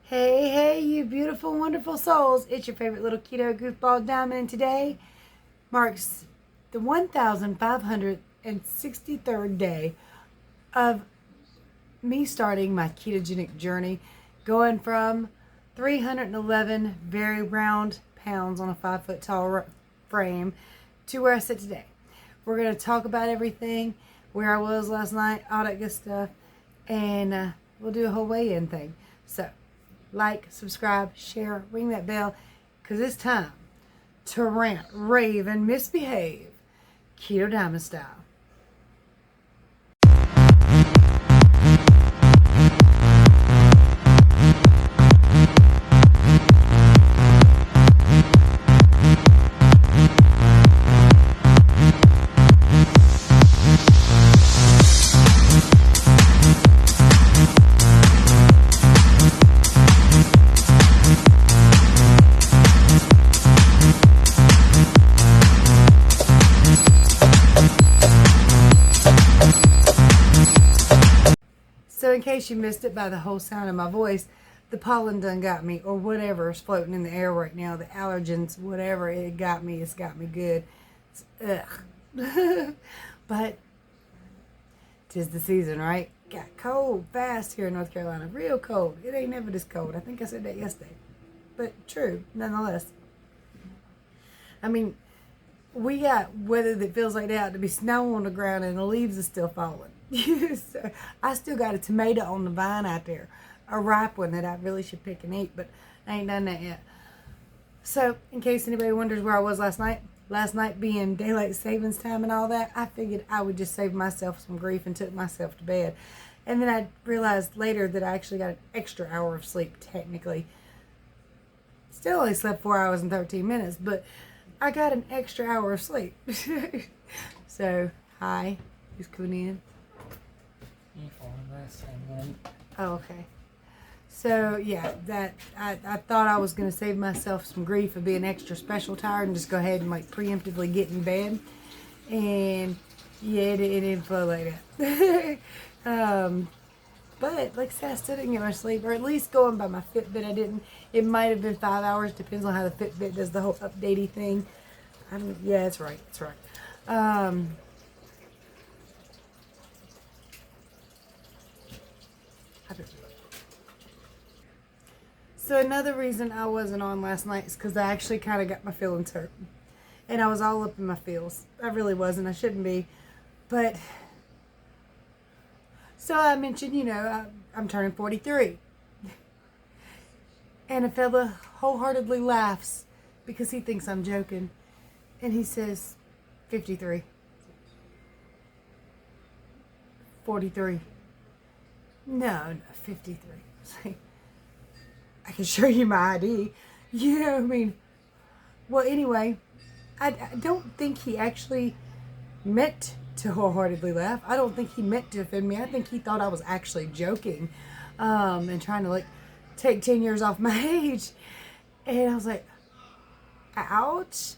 Hey, hey, you beautiful, wonderful souls. It's your favorite little keto goofball diamond, and today marks the 1,563rd day of me starting my ketogenic journey, going from 311 very round pounds on a 5 foot tall frame to where I sit today. We're going to talk about everything, where I was last night, all that good stuff, and we'll do a whole weigh-in thing. So, like, subscribe, share, ring that bell, because it's time to rant, rave, and misbehave, Keto Diamond style. So in case you missed it by the whole sound of my voice, the pollen done got me, or whatever is floating in the air right now, the allergens, whatever, it got me, it's got me good. Ugh. But 'tis the season, right? Got cold fast here in North Carolina, real cold. It ain't never this cold. I think I said that yesterday, but true, nonetheless. I mean, we got weather that feels like that to be snow on the ground and the leaves are still falling. So I still got a tomato on the vine out there, a ripe one that I really should pick and eat, but I ain't done that yet. So in case anybody wonders where I was last night being daylight savings time and all that, I figured I would just save myself some grief and took myself to bed. And then I realized later that I actually got an extra hour of sleep technically. Still only slept 4 hours and 13 minutes, but I got an extra hour of sleep. So, hi, who's coming in? Oh, okay. So, yeah, that I thought I was going to save myself some grief of being extra special tired and just go ahead and, like, preemptively get in bed. And, yeah, it didn't flow like that. But, like I said, I still didn't get much sleep, or at least going by my Fitbit, I didn't. It might have been 5 hours, depends on how the Fitbit does the whole updatey thing. Yeah, it's right, it's right. So another reason I wasn't on last night is because I actually kind of got my feelings hurt. And I was all up in my feels. I really wasn't. I shouldn't be. But, so I mentioned, I'm turning 43. And a fella wholeheartedly laughs because he thinks I'm joking. And he says, 53. 43. No, 53. It's like, I can show you my ID. Well, anyway, I don't think he actually meant to wholeheartedly laugh. I don't think he meant to offend me. I think he thought I was actually joking and trying to, like, take 10 years off my age. And I was like, ouch.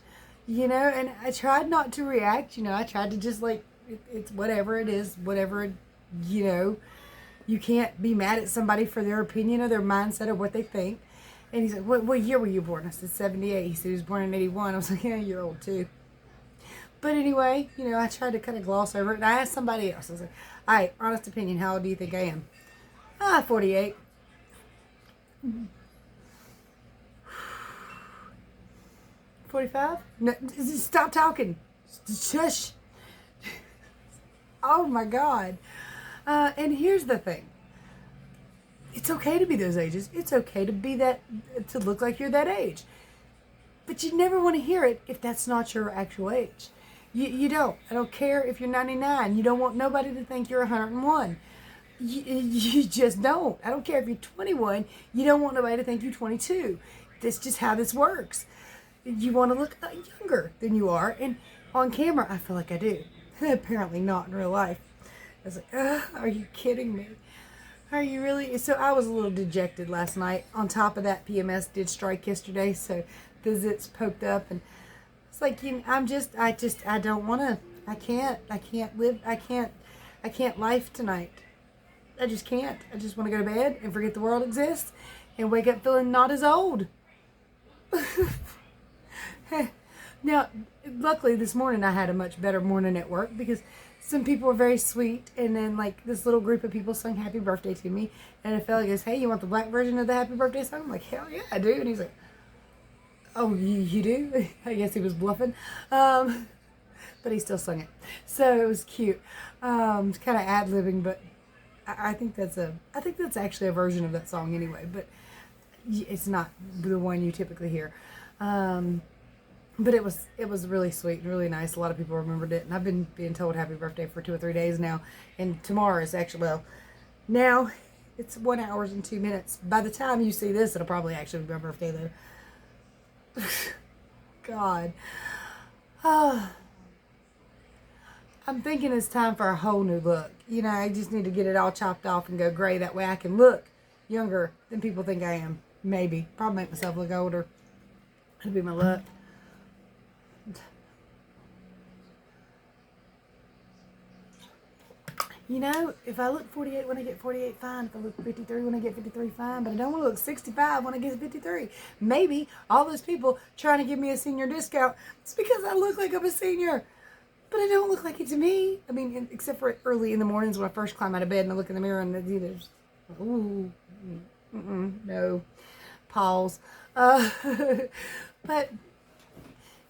And I tried not to react. I tried to just, like, it's whatever it is, whatever, You can't be mad at somebody for their opinion or their mindset or what they think. And he's like, what year were you born? I said, 78. He said he was born in 81. I was like, yeah, you're old too. But anyway, I tried to kind of gloss over it. And I asked somebody else. I was like, all right, honest opinion, how old do you think I am? 48. 45? No, stop talking. Shush. Oh my God. And here's the thing. It's okay to be those ages. It's okay to be to look like you're that age. But you never want to hear it if that's not your actual age. You don't. I don't care if you're 99. You don't want nobody to think you're 101. You just don't. I don't care if you're 21. You don't want nobody to think you're 22. That's just how this works. You want to look younger than you are. And on camera, I feel like I do. Apparently not in real life. I was like, are you kidding me? Are you really? So I was a little dejected last night. On top of that, PMS did strike yesterday, so the zits poked up, and it's like, I don't want to. I can't life tonight. I just can't. I just want to go to bed and forget the world exists and wake up feeling not as old. Now, luckily this morning I had a much better morning at work because some people were very sweet, and then like this little group of people sung happy birthday to me, and a fella goes, hey, you want the black version of the happy birthday song? I'm like, hell yeah, I do. And he's like, oh, you do? I guess he was bluffing. But he still sung it. So it was cute. It's kind of ad-libbing, but I think that's actually a version of that song anyway, but it's not the one you typically hear. But it was really sweet and really nice. A lot of people remembered it, and I've been being told happy birthday for 2 or 3 days now. And tomorrow is actually, well, now it's 1 hour and 2 minutes. By the time you see this, it'll probably actually be my birthday though. God. I'm thinking it's time for a whole new look. You know, I just need to get it all chopped off and go gray. That way I can look younger than people think I am. Maybe. Probably make myself look older. That'll be my luck. You know, if I look 48 when I get 48, fine. If I look 53 when I get 53, fine. But I don't want to look 65 when I get 53. Maybe all those people trying to give me a senior discount, it's because I look like I'm a senior. But I don't look like it to me. I mean, except for early in the mornings when I first climb out of bed and I look in the mirror and there's, ooh, no, pause. But,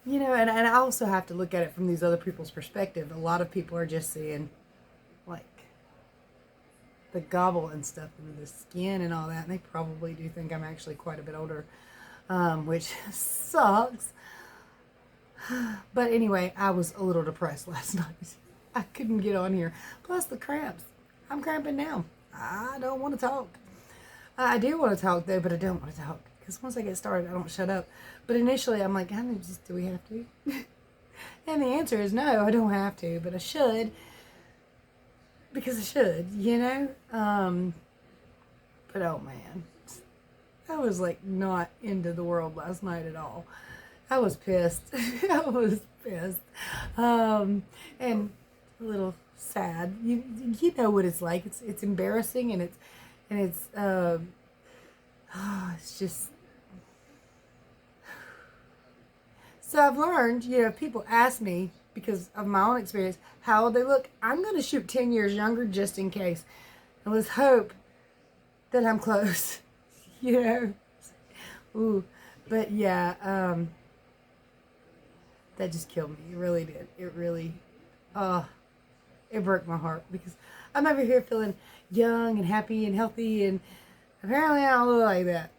you know, and I also have to look at it from these other people's perspective. A lot of people are just seeing, like, the gobble and stuff into the skin and all that. And they probably do think I'm actually quite a bit older, which sucks. But anyway, I was a little depressed last night. I couldn't get on here. Plus the cramps. I'm cramping now. I don't want to talk. I do want to talk though, but I don't want to talk. Because once I get started, I don't shut up. But initially, I'm like, do we have to? And the answer is no, I don't have to. But I should. Because I should, you know? But oh man. I was like not into the world last night at all. I was pissed. I was pissed. And a little sad. You know what it's like. It's embarrassing and it's just. So I've learned, you know, if people ask me because of my own experience how old they look, I'm going to shoot 10 years younger just in case. And let's hope that I'm close. You know. Ooh. But yeah, that just killed me. It really did. It really, it broke my heart because I'm over here feeling young and happy and healthy, and apparently I don't look like that.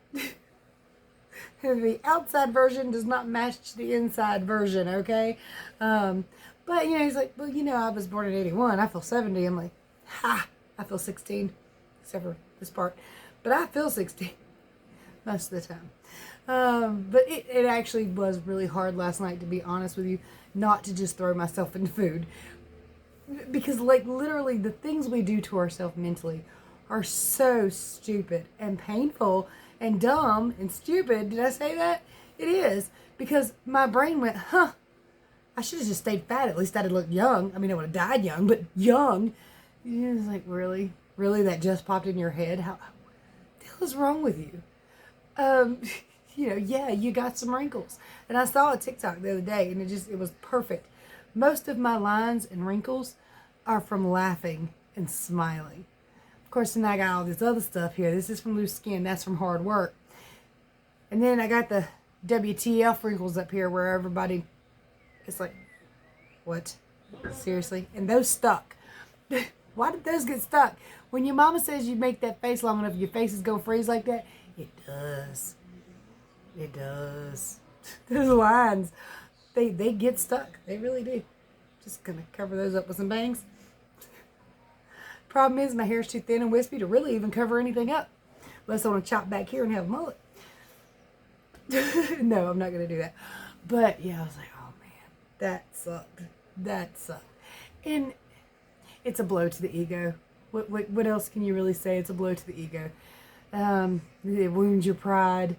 The outside version does not match the inside version, okay? But, you know, he's like, well, you know, I was born in 81. I feel 70. I'm like, ha! I feel 16, except for this part. But I feel 16 most of the time. But it actually was really hard last night, to be honest with you, not to just throw myself into food. Because, like, literally the things we do to ourselves mentally are so stupid and painful and dumb and stupid. Did I say that? It is. Because my brain went, I should have just stayed fat. At least I'd have looked young. I mean, I would have died young, but young. It's like, really? Really? That just popped in your head? What the hell is wrong with you? You know, yeah, you got some wrinkles. And I saw a TikTok the other day, and it was perfect. Most of my lines and wrinkles are from laughing and smiling. Of course, then I got all this other stuff here. This is from loose skin. That's from hard work. And then I got the WTF wrinkles up here where everybody, it's like, what? Seriously? And those stuck. Why did those get stuck? When your mama says you make that face long enough, your face is going to freeze like that, it does. It does. Those lines, they get stuck. They really do. Just gonna cover those up with some bangs. Problem is my hair's too thin and wispy to really even cover anything up. Unless I want to chop back here and have a mullet. No, I'm not gonna do that. But yeah, I was like, oh man, that sucked. That sucked. And it's a blow to the ego. What else can you really say? It's a blow to the ego. It wounds your pride.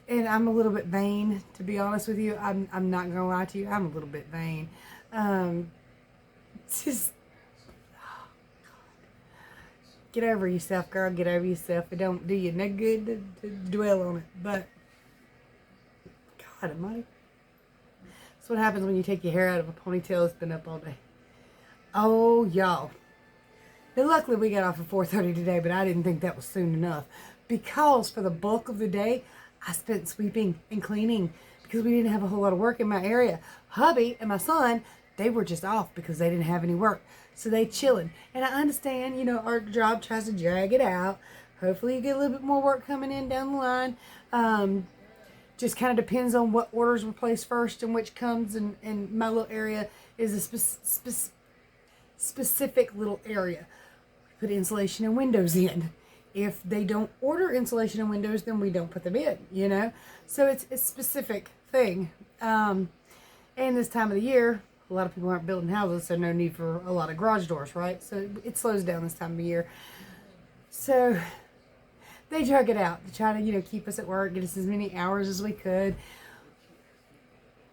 And I'm a little bit vain, to be honest with you. I'm not gonna lie to you. I'm a little bit vain. Just, oh God. Get over yourself, girl. Get over yourself. It don't do you no good to dwell on it. But, God almighty. That's what happens when you take your hair out of a ponytail that's been up all day. Oh, y'all. Now, luckily, we got off at 4:30 today, but I didn't think that was soon enough. Because for the bulk of the day, I spent sweeping and cleaning because we didn't have a whole lot of work in my area. Hubby and my son, they were just off because they didn't have any work. So they chilling. And I understand, you know, our job tries to drag it out. Hopefully you get a little bit more work coming in down the line. Just kind of depends on what orders were placed first and which comes. And my little area is a specific little area. We put insulation and windows in. If they don't order insulation and windows, then we don't put them in, you know. So it's a specific thing. And this time of the year, a lot of people aren't building houses, so no need for a lot of garage doors, right? So it slows down this time of year. So they drug it out to try to, you know, keep us at work, get us as many hours as we could.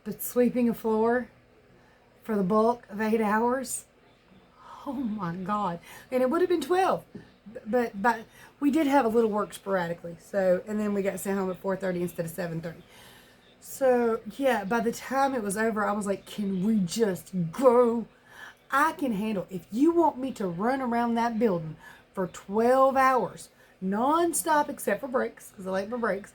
But sweeping a floor for the bulk of 8 hours, oh my God. And it would have been 12. But we did have a little work sporadically. So, and then we got sent home at 4:30 instead of 7:30. So, yeah, by the time it was over, I was like, can we just go? I can handle. If you want me to run around that building for 12 hours, non-stop except for breaks, because I like my breaks,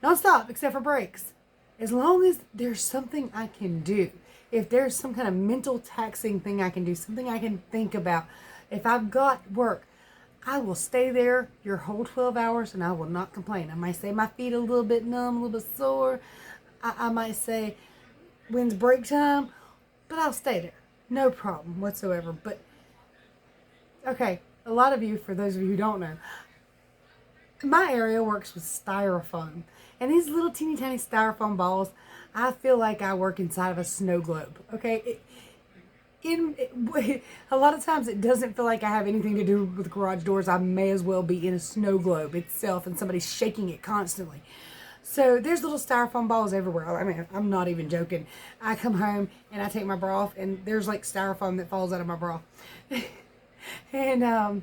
non-stop except for breaks, as long as there's something I can do, if there's some kind of mental taxing thing I can do, something I can think about, if I've got work, I will stay there your whole 12 hours and I will not complain. I might say my feet are a little bit numb, a little bit sore. I might say, when's break time? But I'll stay there. No problem whatsoever. But, okay, a lot of you, for those of you who don't know, my area works with styrofoam. And these little teeny tiny styrofoam balls, I feel like I work inside of a snow globe. Okay? A lot of times it doesn't feel like I have anything to do with garage doors. I may as well be in a snow globe itself and somebody's shaking it constantly. So there's little styrofoam balls everywhere. I mean, I'm not even joking. I come home and I take my bra off and there's like styrofoam that falls out of my bra. And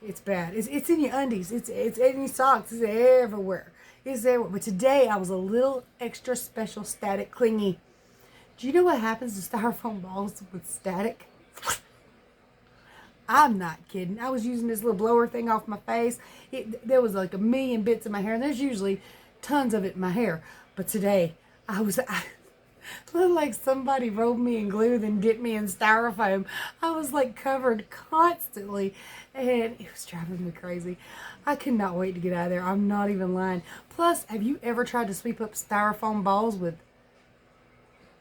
it's bad. It's in your undies. It's in your socks. It's everywhere. It's everywhere. But today I was a little extra special static clingy. Do you know what happens to styrofoam balls with static? I'm not kidding. I was using this little blower thing off my face. There was like a million bits in my hair. And there's usually tons of it in my hair. But today, I looked like somebody rolled me in glue, then dipped me in styrofoam. I was like covered constantly. And it was driving me crazy. I could not wait to get out of there. I'm not even lying. Plus, have you ever tried to sweep up styrofoam balls with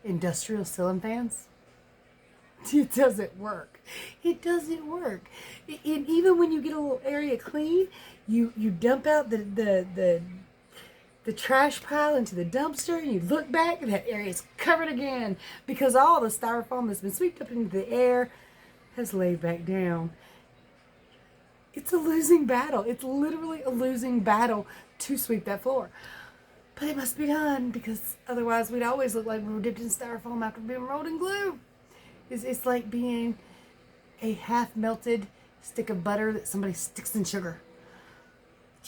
industrial ceiling fans? It doesn't work. It doesn't work. And even when you get a little area clean, you dump out the trash pile into the dumpster and you look back and that area is covered again because all the styrofoam that's been swept up into the air has laid back down. It's a losing battle. It's literally a losing battle to sweep that floor. But it must be done because otherwise we'd always look like we were dipped in styrofoam after being rolled in glue. It's like being a half-melted stick of butter that somebody sticks in sugar.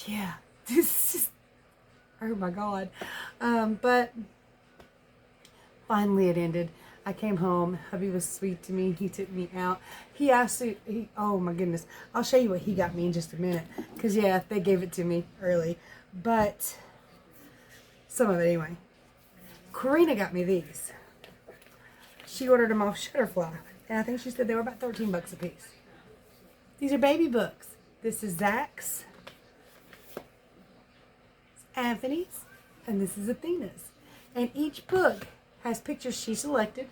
Yeah, this is, oh my God. But finally it ended. I came home. Hubby was sweet to me. He took me out. He asked me, oh my goodness. I'll show you what he got me in just a minute. Because yeah, they gave it to me early. But some of it anyway. Karina got me these. She ordered them off Shutterfly. And I think she said they were about 13 bucks a piece. These are baby books. This is Zach's, Anthony's, and this is Athena's. And each book has pictures she selected.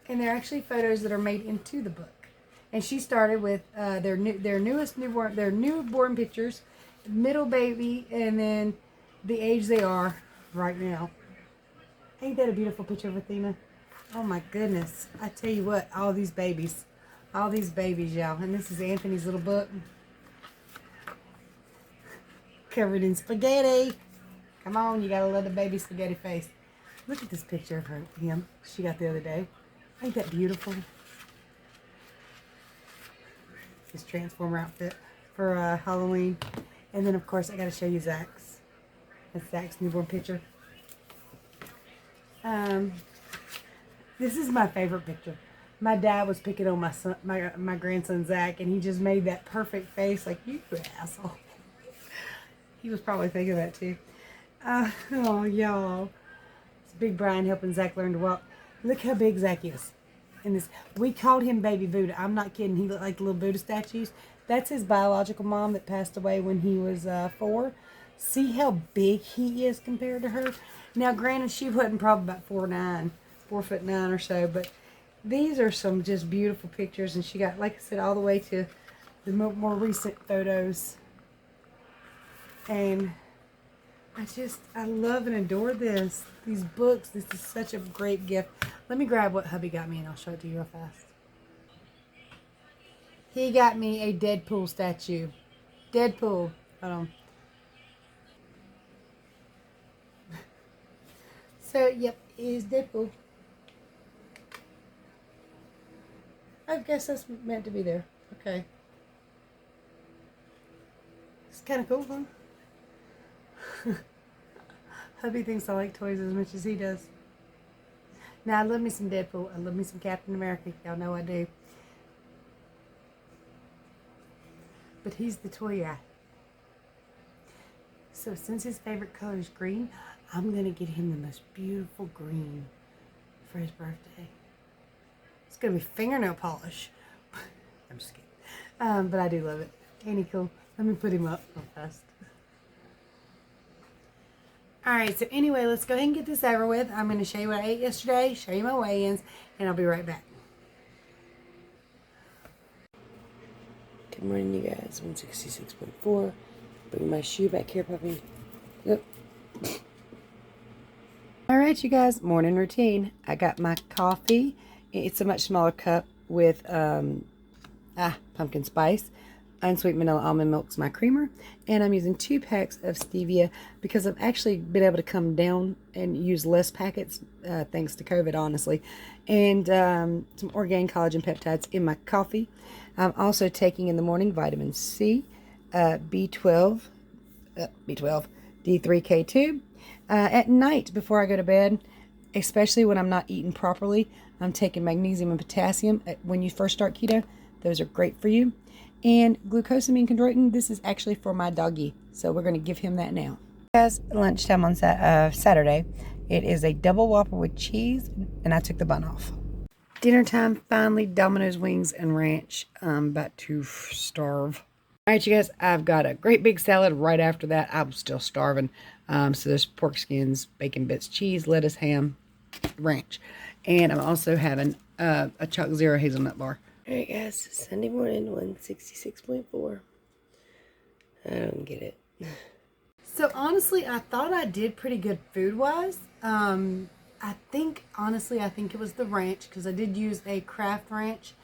And they're actually photos that are made into the book. And she started with their newborn pictures, middle baby, and then the age they are right now. Ain't that a beautiful picture of Athena? Oh my goodness. I tell you what, all these babies, y'all. And this is Anthony's little book. Covered in spaghetti. Come on, you gotta love the baby spaghetti face. Look at this picture of him she got the other day. Ain't that beautiful? his Transformer outfit for Halloween. And then, of course, I got to show you Zach's. That's Zach's newborn picture. This is my favorite picture. My dad was picking on my grandson Zach, and he just made that perfect face like, you asshole. He was probably thinking that too. Oh, y'all. It's Big Brian helping Zach learn to walk. Look how big Zach is. In this, we called him Baby Buddha. I'm not kidding. He looked like the little Buddha statues. That's his biological mom that passed away when he was 4. See how big he is compared to her? Now, granted, she wasn't probably about 4'9" or so, but these are some just beautiful pictures, and she got, like I said, all the way to the more recent photos. And I love and adore this. These books, this is such a great gift. Let me grab what hubby got me, and I'll show it to you real fast. He got me a Deadpool statue. Deadpool. Hold on. So, yep, it is Deadpool. I guess that's meant to be there. Okay. It's kind of cool, huh? Hubby thinks I like toys as much as he does. Now, I love me some Deadpool. I love me some Captain America. Y'all know I do. But he's the toy guy. So since his favorite color is green, I'm going to get him the most beautiful green for his birthday. It's going to be fingernail polish. I'm just kidding. But I do love it. Ain't he cool? Let me put him up real fast. Alright, so anyway, let's go ahead and get this over with. I'm going to show you what I ate yesterday, show you my weigh-ins, and I'll be right back. Good morning, you guys. 166.4. Bring my shoe back here, puppy. Yep. Alright, you guys, morning routine. I got my coffee. It's a much smaller cup with pumpkin spice. Unsweet vanilla almond milk's my creamer, and I'm using 2 packs of stevia because I've actually been able to come down and use less packets thanks to COVID, honestly. And some organic collagen peptides in my coffee. I'm also taking in the morning vitamin C, B12, D3K2. At night before I go to bed, especially when I'm not eating properly, I'm taking magnesium and potassium. When you first start keto, those are great for you. And glucosamine chondroitin, this is actually for my doggy. So we're going to give him that now. Guys, lunchtime on Saturday. It is a double Whopper with cheese, and I took the bun off. Dinner time, finally, Domino's wings and ranch. I'm about to starve. All right, you guys, I've got a great big salad right after that. I'm still starving. So there's pork skins, bacon bits, cheese, lettuce, ham, ranch. And I'm also having a Choc Zero hazelnut bar. Alright, guys. Sunday morning, 166.4. I don't get it. So, honestly, I thought I did pretty good food-wise. I think it was the ranch, because I did use a Kraft ranch,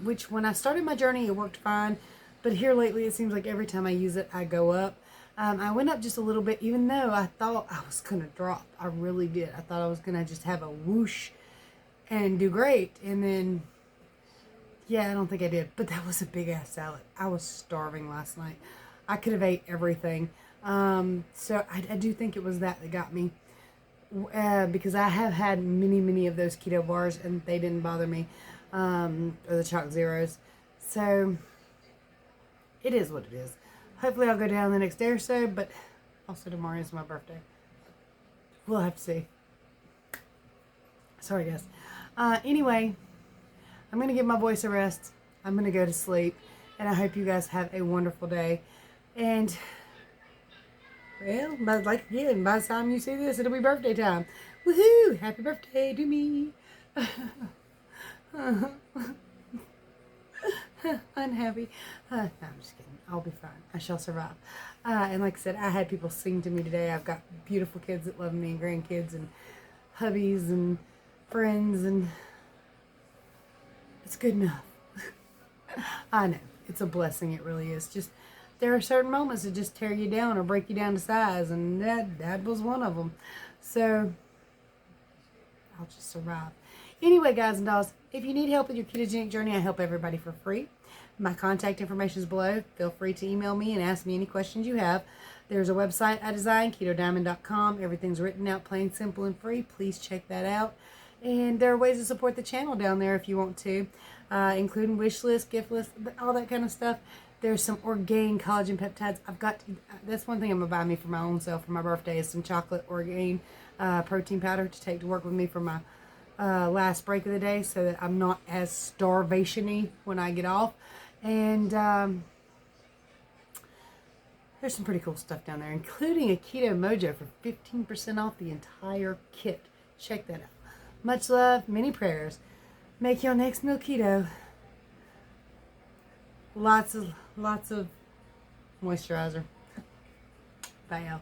which when I started my journey, it worked fine. But here lately, it seems like every time I use it, I go up. I went up just a little bit, even though I thought I was going to drop. I really did. I thought I was going to just have a whoosh and do great. And then, yeah, I don't think I did. But that was a big-ass salad. I was starving last night. I could have ate everything. So I do think it was that got me. Because I have had many of those keto bars, and they didn't bother me. Or the Choc Zeros. So it is what it is. Hopefully I'll go down the next day or so, but also tomorrow is my birthday. We'll have to see. Sorry, guys. Anyway, I'm going to give my voice a rest. I'm going to go to sleep, and I hope you guys have a wonderful day. And, well, by the time you see this, it'll be birthday time. Woohoo! Happy birthday to me. Unhappy. No, I'm just kidding. I'll be fine. I shall survive. And like I said, I had people sing to me today. I've got beautiful kids that love me, and grandkids, and hubbies, and friends, and it's good enough. I know. It's a blessing. It really is. Just, there are certain moments that just tear you down or break you down to size, and that was one of them. So, I'll just survive. Anyway, guys and dolls, if you need help with your ketogenic journey, I help everybody for free. My contact information is below. Feel free to email me and ask me any questions you have. There's a website I designed, KetoDiamond.com. Everything's written out plain, simple, and free. Please check that out. And there are ways to support the channel down there if you want to, including wish list, gift list, all that kind of stuff. There's some Orgain collagen peptides. That's one thing I'm going to buy me for my own self for my birthday is some chocolate Orgain protein powder to take to work with me for my last break of the day so that I'm not as starvation-y when I get off. And there's some pretty cool stuff down there, including a Keto Mojo for 15% off the entire kit. Check that out. Much love, many prayers. Make your next meal keto. Lots of moisturizer. Bye, y'all.